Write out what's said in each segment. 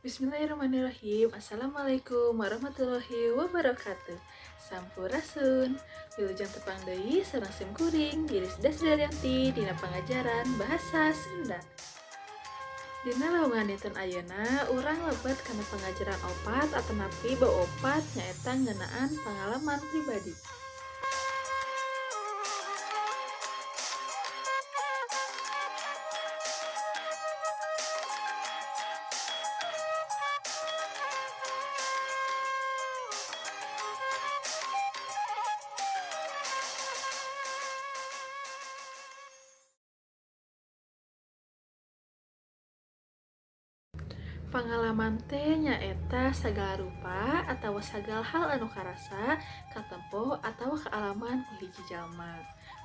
Bismillahirrahmanirrahim. Assalamualaikum warahmatullahi wabarakatuh. Sampurasun. Wilujeng tepang deui sareng sim kuring Iris Dasdaryanti dina pangajaran bahasa Sunda. Dina lowongan dinten ayeuna urang lebet kana pangajaran opat atanapi bau opat nyaeta ngeunaan pangalaman pribadi. Pangalaman teh nyaeta sagala rupa atawa sagala hal anu karasa, katempo atawa kaalaman ku hiji jalma.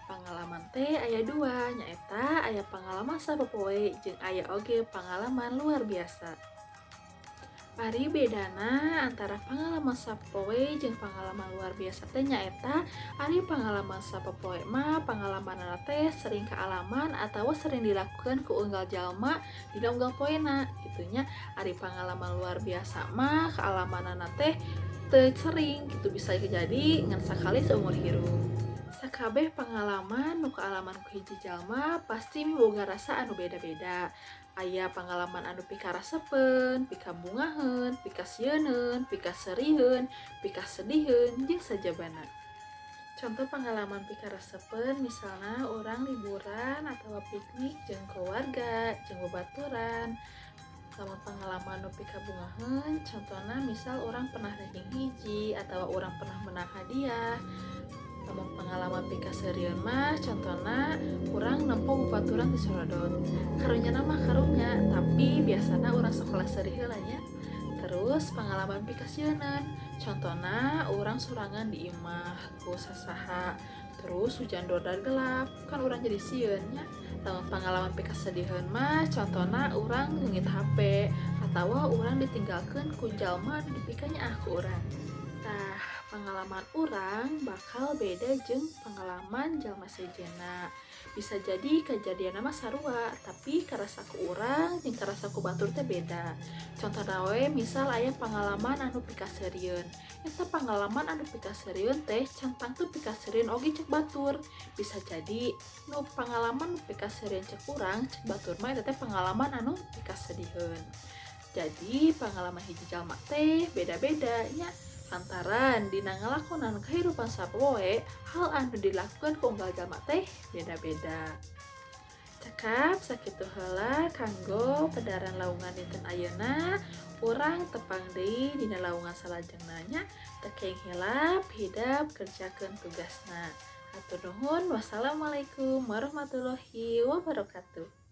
Pangalaman teh aya dua, nyaeta aya pangalaman sapopoe jeung aya oge pangalaman luar biasa. Ari bedana antara pangalaman sapopoe jeung pangalaman luar biasa teh nyaeta ari pangalaman sapopoe mah pangalamanna teh sering kaalaman atawa sering dilakukan ku unggal jalma dina unggal poena gitunya. Ari pangalaman luar biasa mah kaalamanna teh teu sering gitu, bisa jadi ngan sakali seumur hirup. Sakabeh pangalaman nu kaalaman ku hiji jalma pasti miboga rasa anu beda-beda. Aya pangalaman anu pikarasepeun, pikabungaheun, pikasieun, pikaseriheun, pikasediheun jeung sajabana. Contoh pengalaman pikarasepeun misalnya orang liburan atau piknik jeung keluarga jeung babaturan. Lamun pengalaman nu pikabungaheun contohna misal orang pernah ranking hiji atau orang pernah menang hadiah. Lamun pengalaman pikaseureun mah contohna urang nempo babaturan di Sorodot. Karunyana mah karunya, tapi biasana urang sekolah seuri heula nya. Terus pengalaman pikasieunun, contohna urang sorangan di imah ku sasaha. Terus hujan dodar gelap, kan urang jadi sieun nya. Lamun pengalaman pikasediheun mah contohna urang ngeungit HP atawa urang ditinggalkeun ku jalma anu dipikanya ku urang. Tah, pengalaman urang bakal beda jeung pengalaman jalma sejenna. Bisa jadi kejadian mah sarua, tapi karasa ku urang jeung karasa ku batur teh beda. Contohna we misal aya pengalaman anu pikaseureun. Eta pengalaman anu pikaseureun teh cantang tuh pikaseureun oge cek batur. Bisa jadi nu pengalaman nu pikaseureun cek urang, cek batur mah eta teh pengalaman anu pikasediheun. Jadi pengalaman hiji jalma teh beda-beda nya. Lantaran dina ngalakonan kehidupan sapoe, hal anu dilakukan ku unggal jalma teh beda-beda. Cekap sakitu heula kanggo pedaran lowongan dinten ayeuna, urang tepang deui dina lowongan salajengna nya. Teu kenging hilap hidap kerjakeun tugasna. Hatur nuhun. Wassalamualaikum warahmatullahi wabarakatuh.